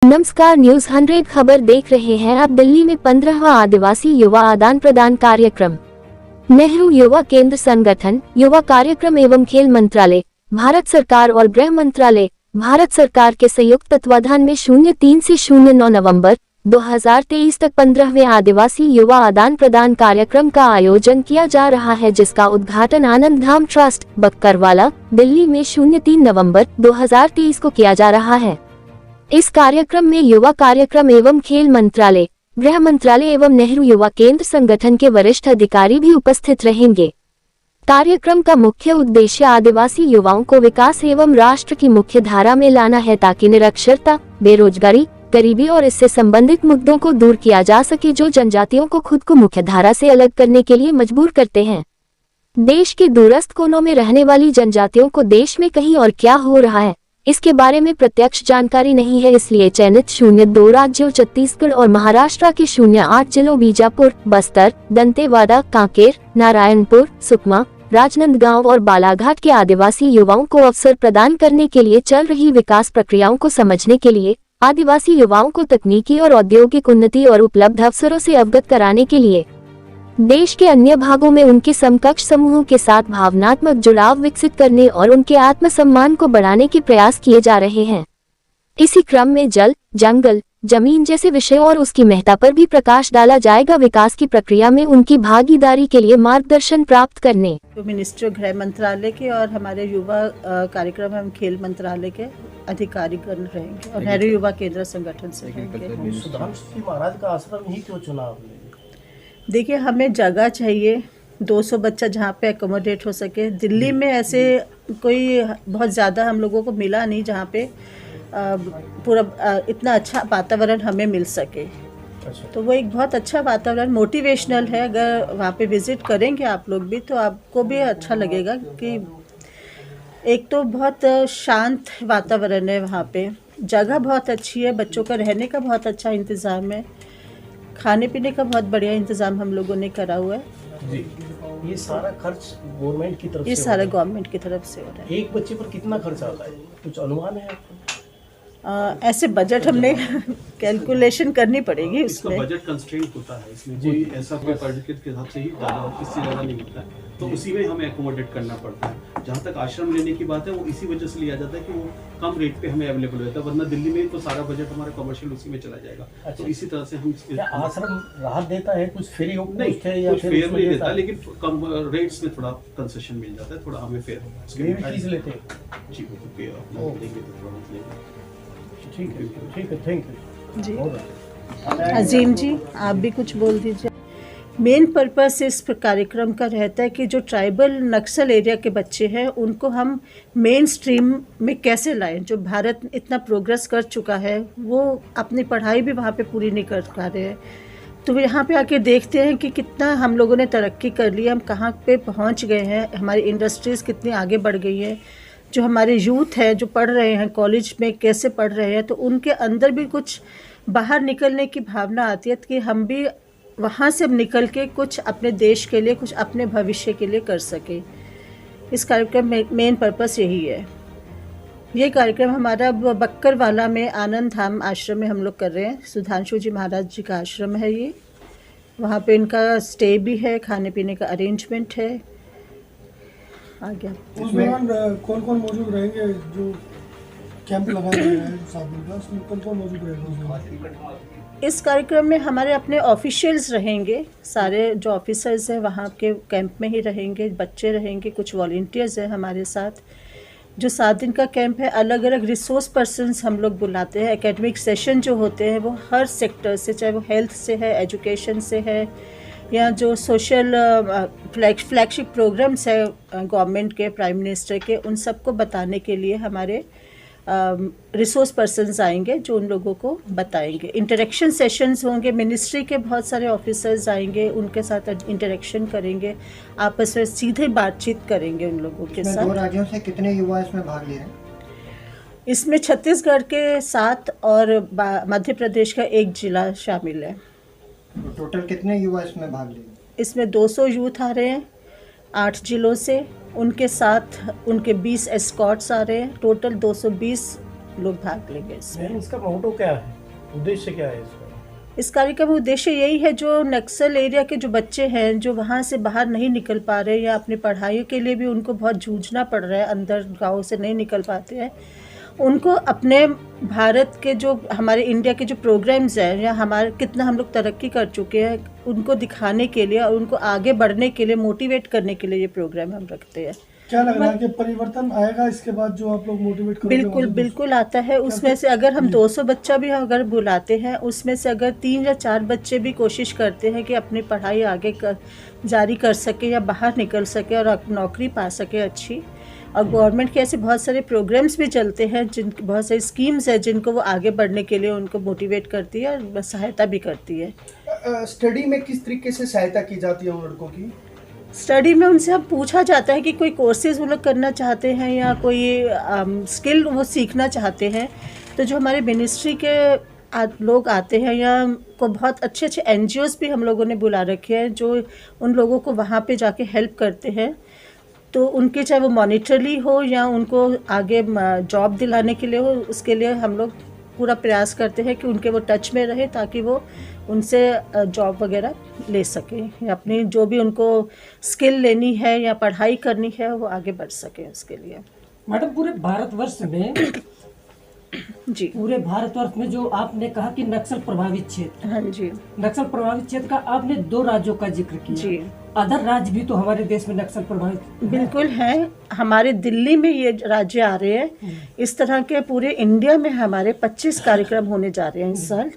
नमस्कार, न्यूज 100 खबर देख रहे हैं आप। दिल्ली में 15वां आदिवासी युवा आदान प्रदान कार्यक्रम। नेहरू युवा केंद्र संगठन, युवा कार्यक्रम एवं खेल मंत्रालय, भारत सरकार और गृह मंत्रालय, भारत सरकार के संयुक्त तत्वाधान में 03 से 09 नवंबर 2023 तक 15वें आदिवासी युवा आदान प्रदान कार्यक्रम का आयोजन किया जा रहा है, जिसका उद्घाटन आनंद धाम ट्रस्ट, बक्करवाला, दिल्ली में 03 नवंबर 2023 को किया जा रहा है। इस कार्यक्रम में युवा कार्यक्रम एवं खेल मंत्रालय, गृह मंत्रालय एवं नेहरू युवा केंद्र संगठन के वरिष्ठ अधिकारी भी उपस्थित रहेंगे। कार्यक्रम का मुख्य उद्देश्य आदिवासी युवाओं को विकास एवं राष्ट्र की मुख्य धारा में लाना है, ताकि निरक्षरता, बेरोजगारी, गरीबी और इससे संबंधित मुद्दों को दूर किया जा सके, जो जनजातियों को खुद को मुख्य धारा से अलग करने के लिए मजबूर करते हैं। देश के दूरस्थ कोनों में रहने वाली जनजातियों को देश में कहीं और क्या हो रहा है, इसके बारे में प्रत्यक्ष जानकारी नहीं है, इसलिए चयनित 02 राज्यों छत्तीसगढ़ और महाराष्ट्र के 08 जिलों बीजापुर, बस्तर, दंतेवाड़ा, कांकेर, नारायणपुर, सुकमा, राजनांदगांव और बालाघाट के आदिवासी युवाओं को अवसर प्रदान करने के लिए चल रही विकास प्रक्रियाओं को समझने के लिए, आदिवासी युवाओं को तकनीकी और औद्योगिक उन्नति और उपलब्ध अवसरों से अवगत कराने के लिए, देश के अन्य भागों में उनके समकक्ष समूहों के साथ भावनात्मक जुड़ाव विकसित करने और उनके आत्मसम्मान को बढ़ाने के प्रयास किए जा रहे हैं। इसी क्रम में जल, जंगल, जमीन जैसे विषयों और उसकी महत्ता पर भी प्रकाश डाला जाएगा। विकास की प्रक्रिया में उनकी भागीदारी के लिए मार्गदर्शन प्राप्त करने तो मिनिस्टर गृह मंत्रालय के और हमारे युवा कार्यक्रम एवं खेल मंत्रालय के अधिकारी गण रहेंगे और नेहरू युवा केंद्र संगठन से रहेंगे। सुधांशु जी महाराज का आश्रम ही क्यों चुना आपने? देखिए, हमें जगह चाहिए 200 बच्चा जहाँ पे एकोमोडेट हो सके। दिल्ली में ऐसे कोई बहुत ज़्यादा हम लोगों को मिला नहीं जहाँ पे पूरा इतना अच्छा वातावरण हमें मिल सके। तो वो एक बहुत अच्छा वातावरण, मोटिवेशनल है। अगर वहाँ पे विज़िट करेंगे आप लोग भी तो आपको भी अच्छा लगेगा कि एक तो बहुत शांत वातावरण है वहाँ पे, जगह बहुत अच्छी है, बच्चों का रहने का बहुत अच्छा इंतज़ाम है, खाने पीने का बहुत बढ़िया इंतज़ाम हम लोगों ने करा हुआ है। जी, ये सारा खर्च गवर्नमेंट की तरफ से? ये सारा गवर्नमेंट की तरफ से हो रहा है। एक बच्चे पर कितना खर्च आता है, कुछ अनुमान है आपको? ऐसे बजट हमने कैलकुलेशन करनी पड़ेगी उसमें। बजट कंस्ट्रेंट होता है इसमें, कोई ऐसा कोई सर्टिफिकेट के हिसाब से ही ज़्यादा, इससे ज़्यादा नहीं मिलता है, तो उसी में हमें एकोमोडेट करना पड़ता है। जहाँ तक आश्रम लेने की बात है, वो इसी वजह से लिया जाता है कि वो कम रेट पे हमें अवेलेबल होता है, वरना दिल्ली में तो सारा बजट हमारा कमर्शियल उसी में चला जाएगा। तो इसी तरह से हम आश्रम राहत देता है, कुछ फ्री नहीं, कुछ फेयर नहीं देता, लेकिन कम रेट्स में थोड़ा कंसेशन मिल जाता है, थोड़ा हमें फेयर फीस लेते हैं। जी, वो पे अपना देंगे तो थोड़ा लेंगे। ठीक है, थैंक यू जी। अजीम जी, आप भी कुछ बोल दीजिए। मेन पर्पस इस कार्यक्रम का रहता है कि जो ट्राइबल नक्सल एरिया के बच्चे हैं उनको हम मेन स्ट्रीम में कैसे लाएं। जो भारत इतना प्रोग्रेस कर चुका है वो अपनी पढ़ाई भी वहाँ पे पूरी नहीं कर पा रहे हैं, तो यहाँ पे आके देखते हैं कि कितना हम लोगों ने तरक्की कर ली, हम कहाँ पे पहुँच गए हैं, हमारी इंडस्ट्रीज़ कितनी आगे बढ़ गई है, जो हमारे यूथ है जो पढ़ रहे हैं कॉलेज में कैसे पढ़ रहे हैं, तो उनके अंदर भी कुछ बाहर निकलने की भावना आती है कि हम भी वहाँ से निकल के कुछ अपने देश के लिए, कुछ अपने भविष्य के लिए कर सके। इस कार्यक्रम में मेन पर्पस यही है। ये कार्यक्रम हमारा बक्करवाला में आनंद धाम आश्रम में हम लोग कर रहे हैं। सुधांशु जी महाराज जी का आश्रम है ये, वहाँ पे इनका स्टे भी है, खाने पीने का अरेंजमेंट है। आ गया। उस दौरान कौन कौन मौजूद रहेंगे? जो कैंप लगा रहे हैं 7 दिन का, उसमें कौन कौन मौजूद रहेगा? इस कार्यक्रम में हमारे अपने ऑफिशियल्स रहेंगे, सारे जो ऑफिसर्स हैं वहाँ के कैंप में ही रहेंगे, बच्चे रहेंगे, कुछ वॉलंटियर्स हैं हमारे साथ। जो 7 दिन का कैंप है, अलग अलग रिसोर्स पर्सन्स हम लोग बुलाते हैं। एकेडमिक सेशन जो होते हैं वो हर सेक्टर से, चाहे वो हेल्थ से है, एजुकेशन से है, या जो सोशल फ्लैगशिप प्रोग्राम्स है गवर्नमेंट के, प्राइम मिनिस्टर के, उन सबको बताने के लिए हमारे रिसोर्स पर्सन्स आएंगे जो उन लोगों को बताएंगे। इंटरेक्शन सेशंस होंगे, मिनिस्ट्री के बहुत सारे ऑफिसर्स आएंगे, उनके साथ इंटरेक्शन करेंगे, आपस में सीधे बातचीत करेंगे उन लोगों के साथ। 2 राज्यों से कितने युवा इसमें भाग ले रहे हैं? इसमें छत्तीसगढ़ के 7 और मध्य प्रदेश का 1 जिला शामिल है। तो टोटल कितने युवा इसमें भाग ले रहे हैं? इसमें 200 यूथ आ रहे हैं 8 जिलों से, उनके साथ उनके 20 एस्कॉर्ट्स आ रहे हैं। टोटल 220 लोग भाग लेंगे इसमें। इसका मोटो क्या है? उद्देश्य क्या है इसका? इस कार्यक्रम का उद्देश्य यही है, जो नक्सल एरिया के जो बच्चे हैं, जो वहाँ से बाहर नहीं निकल पा रहे या अपनी पढ़ाई के लिए भी उनको बहुत जूझना पड़ रहा है, अंदर गाँव से नहीं निकल पाते हैं, उनको अपने भारत के जो हमारे इंडिया के जो प्रोग्राम्स हैं या हमारे कितना हम लोग तरक्की कर चुके हैं, उनको दिखाने के लिए और उनको आगे बढ़ने के लिए मोटिवेट करने के लिए ये प्रोग्राम हम रखते हैं। क्या लग रहा है कि परिवर्तन आएगा इसके बाद जो आप लोग मोटिवेट करोगे? बिल्कुल बिल्कुल आता है। उसमें से अगर हम 200 बच्चा भी अगर बुलाते हैं, उसमें से अगर 3 या 4 बच्चे भी कोशिश करते हैं कि अपनी पढ़ाई आगे जारी कर सके या बाहर निकल सके और नौकरी पा सके अच्छी, और गवर्नमेंट के ऐसे बहुत सारे प्रोग्राम्स भी चलते हैं, जिन बहुत सारी स्कीम्स हैं जिनको वो आगे बढ़ने के लिए उनको मोटिवेट करती है और सहायता भी करती है। स्टडी में किस तरीके से सहायता की जाती है उन लड़कों की? स्टडी में उनसे अब पूछा जाता है कि कोई कोर्सेज वो लोग करना चाहते हैं या कोई स्किल वो सीखना चाहते हैं, तो जो हमारे मिनिस्ट्री के लोग आते हैं या को बहुत अच्छे अच्छे NGOs भी हम लोगों ने बुला रखे हैं जो उन लोगों को वहाँ पे जाके हेल्प करते हैं। तो उनके चाहे वो मॉनिटरली हो या उनको आगे जॉब दिलाने के लिए हो, उसके लिए हम लोग पूरा प्रयास करते हैं कि उनके वो टच में रहे ताकि वो उनसे जॉब वगैरह ले सकें या अपनी जो भी उनको स्किल लेनी है या पढ़ाई करनी है वो आगे बढ़ सके उसके लिए। मैडम, पूरे भारतवर्ष में जी, पूरे भारतवर्ष में जो आपने कहा कि नक्सल प्रभावित क्षेत्र, हाँ जी, नक्सल प्रभावित क्षेत्र का आपने 2 राज्यों का जिक्र किया जी। अदर राज्य भी तो हमारे देश में नक्सल प्रभावित बिल्कुल है। हमारे दिल्ली में ये राज्य आ रहे हैं। इस तरह के पूरे इंडिया में हमारे 25 कार्यक्रम होने जा रहे हैं इस साल।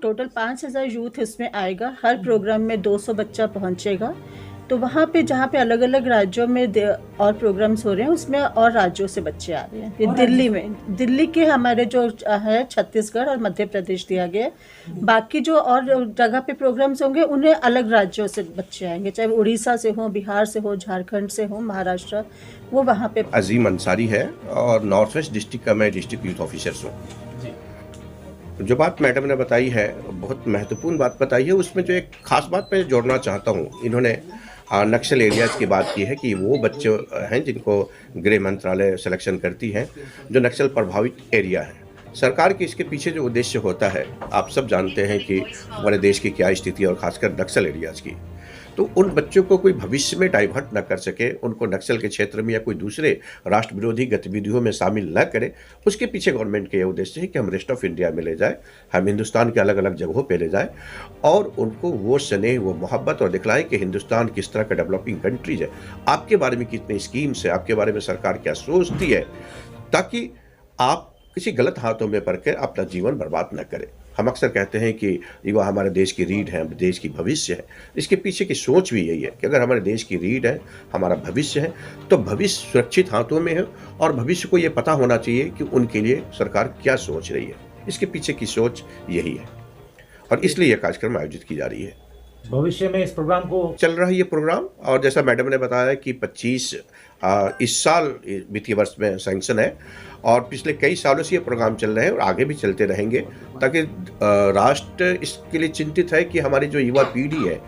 टोटल 5000 यूथ इसमें आएगा। हर प्रोग्राम में 200 बच्चा पहुंचेगा। तो वहाँ पे जहाँ पे अलग अलग राज्यों में और प्रोग्राम्स हो रहे हैं, उसमें और राज्यों से बच्चे आ रहे हैं। ये दिल्ली में, दिल्ली के हमारे जो है छत्तीसगढ़ और मध्य प्रदेश दिया गया है। बाकी जो और जगह पे प्रोग्राम्स होंगे उन्हें अलग राज्यों से बच्चे आएंगे, चाहे उड़ीसा से हो, बिहार से हो, झारखंड से हो, महाराष्ट्र, वो वहाँ पे। अजीम अंसारी है और नॉर्थ वेस्ट डिस्ट्रिक्ट का मैं डिस्ट्रिक्ट यूथ ऑफिसर हूँ। जो बात मैडम ने बताई है, बहुत महत्वपूर्ण बात बताई है। उसमें जो एक खास बात मैं जोड़ना चाहता हूँ, इन्होंने नक्सल एरियाज की बात की है कि वो बच्चे हैं जिनको गृह मंत्रालय सिलेक्शन करती है, जो नक्सल प्रभावित एरिया है। सरकार के इसके पीछे जो उद्देश्य होता है, आप सब जानते हैं कि हमारे देश की क्या स्थिति है और खासकर नक्सल एरियाज की। तो उन बच्चों को कोई भविष्य में डाइवर्ट न कर सके, उनको नक्सल के क्षेत्र में या कोई दूसरे राष्ट्र विरोधी गतिविधियों में शामिल न करे, उसके पीछे गवर्नमेंट के ये उद्देश्य है कि हम रेस्ट ऑफ इंडिया में ले जाए, हम हिंदुस्तान के अलग अलग जगहों पे ले जाए और उनको वो स्नेह, वो मोहब्बत और दिखलाएं कि हिंदुस्तान किस तरह का डेवलपिंग कंट्रीज है, आपके बारे में कितनी स्कीम्स है, आपके बारे में सरकार क्या सोचती है, ताकि आप किसी गलत हाथों में पड़ के अपना जीवन बर्बाद न करें। हम अक्सर कहते हैं कि युवा हमारे देश की रीढ़ है, देश की भविष्य है। इसके पीछे की सोच भी यही है कि अगर हमारे देश की रीढ़ है, हमारा भविष्य है, तो भविष्य सुरक्षित हाथों में है और भविष्य को ये पता होना चाहिए कि उनके लिए सरकार क्या सोच रही है। इसके पीछे की सोच यही है और इसलिए यह कार्यक्रम आयोजित की जा रही है। भविष्य में इस प्रोग्राम को चल रहा है ये प्रोग्राम, और जैसा मैडम ने बताया कि 25 इस साल वित्तीय वर्ष में सैंक्शन है और पिछले कई सालों से ये प्रोग्राम चल रहे हैं और आगे भी चलते रहेंगे, ताकि राष्ट्र इसके लिए चिंतित है कि हमारी जो युवा पीढ़ी है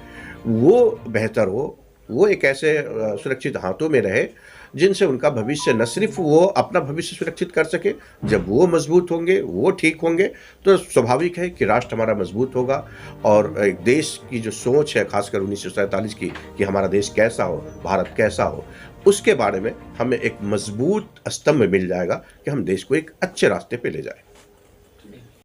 वो बेहतर हो, वो एक ऐसे सुरक्षित हाथों में रहे जिनसे उनका भविष्य न सिर्फ वो अपना भविष्य सुरक्षित कर सके, जब वो मजबूत होंगे, वो ठीक होंगे, तो स्वाभाविक है कि राष्ट्र हमारा मजबूत होगा और एक देश की जो सोच है खासकर 1947 की कि हमारा देश कैसा हो, भारत कैसा हो, उसके बारे में हमें एक मजबूत स्तंभ मिल जाएगा कि हम देश को एक अच्छे रास्ते पे ले जाएं।